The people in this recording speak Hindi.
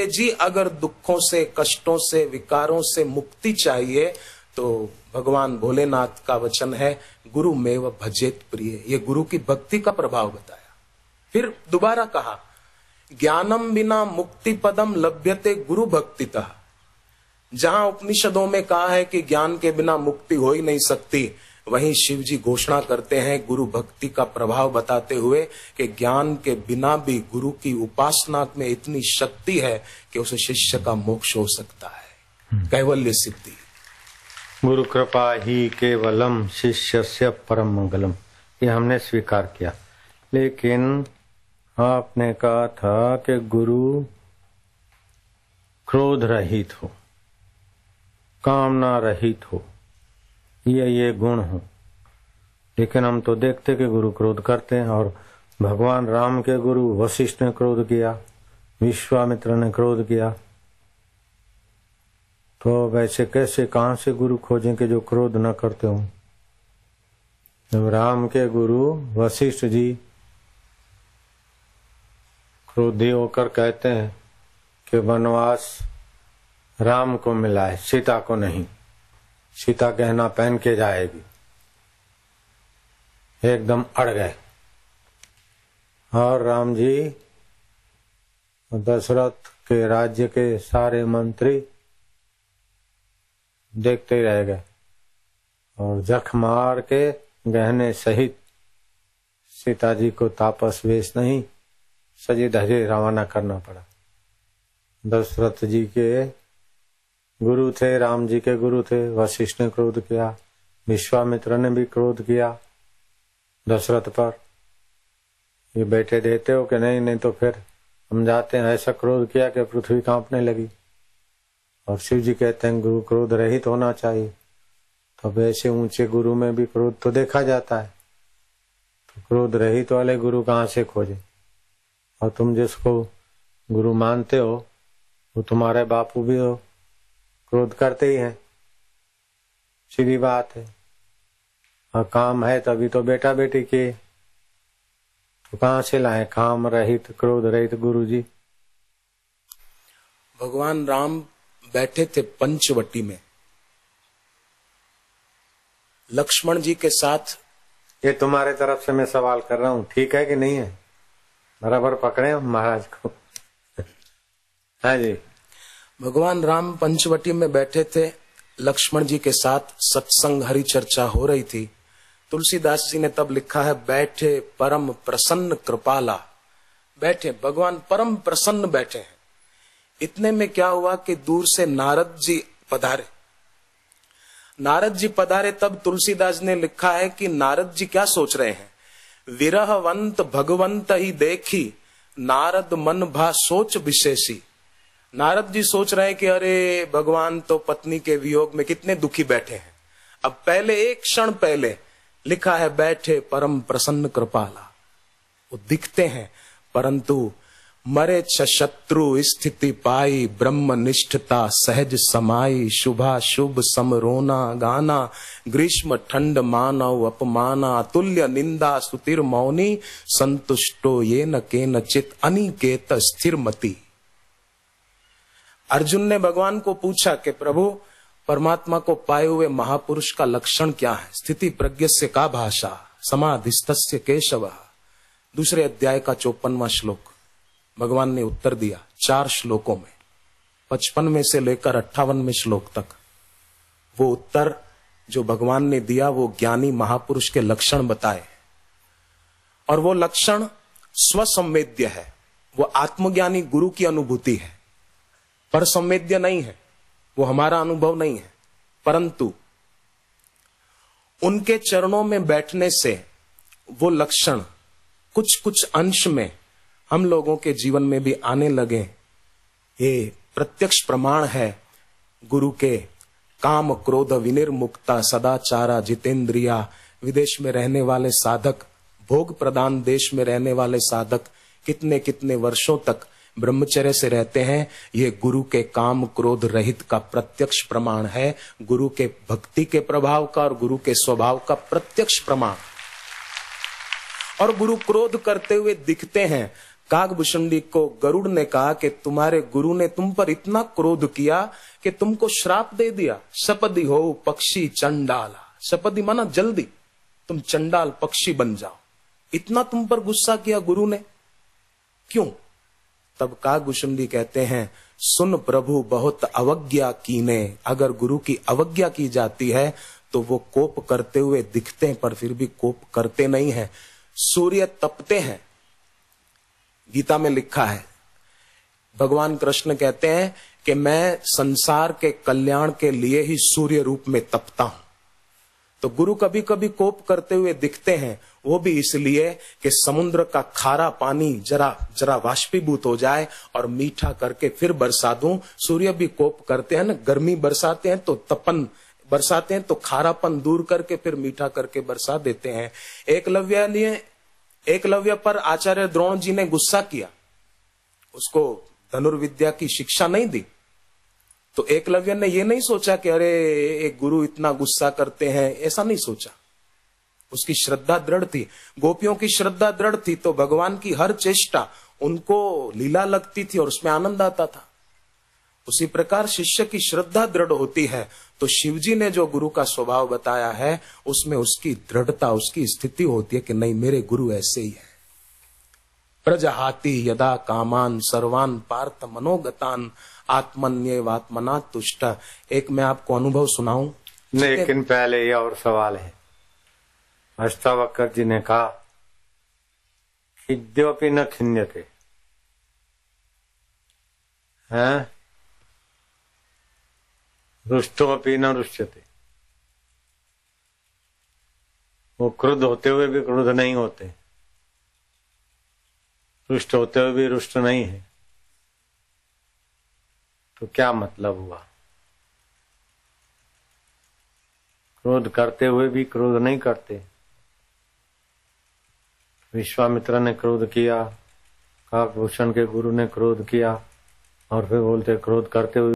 जी अगर दुखों से, कष्टों से, विकारों से मुक्ति चाहिए तो भगवान भोलेनाथ का वचन है गुरु मेव भजेत प्रिय। ये गुरु की भक्ति का प्रभाव बताया। फिर दोबारा कहा ज्ञानम बिना मुक्ति पदम लभ्यते गुरु भक्तितः। जहां उपनिषदों में कहा है कि ज्ञान के बिना मुक्ति हो ही नहीं सकती, वहीं शिव जी घोषणा करते हैं गुरु भक्ति का प्रभाव बताते हुए कि ज्ञान के बिना भी गुरु की उपासना में इतनी शक्ति है कि उस शिष्य का मोक्ष हो सकता है, कैवल्य सिद्धि। गुरु कृपा ही केवलम शिष्यस्य परम मंगलम, ये हमने स्वीकार किया। लेकिन आपने कहा था कि गुरु क्रोध रहित हो, कामना रहित हो, ये गुण हो। लेकिन हम तो देखते कि गुरु क्रोध करते हैं। और भगवान राम के गुरु वशिष्ठ ने क्रोध किया, विश्वामित्र ने क्रोध किया, तो वैसे कैसे कहां से गुरु खोजें कि जो क्रोध न करते हो। जब राम के गुरु वशिष्ठ जी क्रोधी होकर कहते हैं कि वनवास राम को मिला है, सीता को नहीं, सीता गहना पहन के जाएगी, एकदम अड़ गए। और राम जी दशरथ के राज्य के सारे मंत्री देखते ही रह गए और जख मार के गहने सहित सीता जी को तापस वेश नहीं सजे धजे रवाना करना पड़ा। दशरथ जी के गुरु थे, राम जी के गुरु थे, वशिष्ठ ने क्रोध किया, विश्वामित्र ने भी क्रोध किया दशरथ पर, ये बेटे देते हो कि नहीं, नहीं तो फिर हम जाते हैं। ऐसा क्रोध किया कि पृथ्वी कांपने लगी। और शिव जी कहते हैं गुरु क्रोध रहित होना चाहिए। तो ऐसे ऊंचे गुरु में भी क्रोध तो देखा जाता है, तो क्रोध रहित वाले गुरु कहाँ से खोजे। और तुम जिसको गुरु मानते हो वो तुम्हारे बापू भी हो, क्रोध करते ही हैं, सीधी बात है। और काम है तभी तो बेटा बेटी के, तो कहां से लाए काम रहित क्रोध रहित गुरु जी। भगवान राम बैठे थे पंचवटी में लक्ष्मण जी के साथ। ये तुम्हारे तरफ से मैं सवाल कर रहा हूँ, ठीक है कि नहीं है? बराबर पकड़े महाराज को। हाँ जी। भगवान राम पंचवटी में बैठे थे, लक्ष्मण जी के साथ सत्संग हरि चर्चा हो रही थी। तुलसीदास जी ने तब लिखा है बैठे परम प्रसन्न कृपाला। बैठे भगवान परम प्रसन्न बैठे हैं। इतने में क्या हुआ कि दूर से नारद जी पधारे। नारद जी पधारे तब तुलसीदास ने लिखा है कि नारद जी क्या सोच रहे हैं, विरहवंत भगवंत ही देखी नारद मन भा सोच विशेषी। नारद जी सोच रहे हैं कि अरे भगवान तो पत्नी के वियोग में कितने दुखी बैठे हैं। अब पहले एक क्षण पहले लिखा है बैठे परम प्रसन्न कृपाला, वो दिखते हैं, परंतु मरे शत्रु स्थिति पाई ब्रह्मनिष्ठता सहज समाई। शुभा शुभ समरोना गाना ग्रीष्म ठंड मानव अपमाना। अतुल्य निंदा सुतिर मौनी संतुष्टो ये न के नचित अनिकेत स्थिर मति। अर्जुन ने भगवान को पूछा कि प्रभु परमात्मा को पाए हुए महापुरुष का लक्षण क्या है? स्थिति प्रज्ञस्य का भाषा समाधिस्तस्य केशव। दूसरे अध्याय का 54वां श्लोक भगवान ने उत्तर दिया 4 श्लोकों में, 55 में से लेकर 58वें श्लोक तक। वो उत्तर जो भगवान ने दिया वो ज्ञानी महापुरुष के लक्षण बताए, और वो लक्षण स्वसंवेद्य है। वो आत्मज्ञानी गुरु की अनुभूति है, पर संवेद्य नहीं है, वो हमारा अनुभव नहीं है। परंतु उनके चरणों में बैठने से वो लक्षण कुछ कुछ अंश में हम लोगों के जीवन में भी आने लगे। ये प्रत्यक्ष प्रमाण है गुरु के काम क्रोध विनिर्मुक्ता सदाचारा जितेंद्रिया। विदेश में रहने वाले साधक, भोग प्रदान देश में रहने वाले साधक कितने कितने वर्षों तक ब्रह्मचर्य से रहते हैं। ये गुरु के काम क्रोध रहित का प्रत्यक्ष प्रमाण है, गुरु के भक्ति के प्रभाव का और गुरु के स्वभाव का प्रत्यक्ष प्रमाण। और गुरु क्रोध करते हुए दिखते हैं कागभूषुंडी को गरुड़ ने कहा कि तुम्हारे गुरु ने तुम पर इतना क्रोध किया कि तुमको श्राप दे दिया, सपदी हो पक्षी चंडाला। सपदी माना जल्दी तुम चंडाल पक्षी बन जाओ, इतना तुम पर गुस्सा किया गुरु ने, क्यों? तब कागभूषुंडी कहते हैं, सुन प्रभु बहुत अवज्ञा कीने। अगर गुरु की अवज्ञा की जाती है तो वो कोप करते हुए दिखते हैं पर फिर भी कोप करते नहीं हैं। सूर्य तपते हैं, गीता में लिखा है। भगवान कृष्ण कहते हैं कि मैं संसार के कल्याण के लिए ही सूर्य रूप में तपता हूं। तो गुरु कभी कभी कोप करते हुए दिखते हैं, वो भी इसलिए कि समुद्र का खारा पानी जरा जरा वाष्पीभूत हो जाए और मीठा करके फिर बरसा दूं। सूर्य भी कोप करते हैं ना, गर्मी बरसाते हैं तो तपन बरसाते हैं, तो खारापन दूर करके फिर मीठा करके बरसा देते हैं। एकलव्य पर आचार्य द्रोण जी ने गुस्सा किया, उसको धनुर्विद्या की शिक्षा नहीं दी। तो एकलव्य ने ये नहीं सोचा कि अरे एक गुरु इतना गुस्सा करते हैं, ऐसा नहीं सोचा। उसकी श्रद्धा दृढ़ थी, गोपियों की श्रद्धा दृढ़ थी, तो भगवान की हर चेष्टा उनको लीला लगती थी और उसमें आनंद आता था। उसी प्रकार शिष्य की श्रद्धा दृढ़ होती है तो शिवजी ने जो गुरु का स्वभाव बताया है उसमें उसकी दृढ़ता, उसकी स्थिति होती है कि नहीं मेरे गुरु ऐसे ही है। प्रजहाति यदा कामान सर्वान पार्थ मनोगतान आत्मन्येवात्मना तुष्ट। एक मैं आपको अनुभव सुनाऊं, लेकिन पहले ये और सवाल है। अष्टावक्र जी ने कहा खिद्योपि न खिन्यते, हैं रुष्टोपि न रुष्यते। वो क्रुद्ध होते हुए भी क्रुद्ध नहीं होते, रुष्ट होते हुए भी रुष्ट नहीं है। तो क्या मतलब हुआ? क्रोध करते हुए भी क्रोध नहीं करते। विश्वामित्र ने क्रोध किया, काकभूषण के गुरु ने क्रोध किया और फिर बोलते क्रोध करते हुए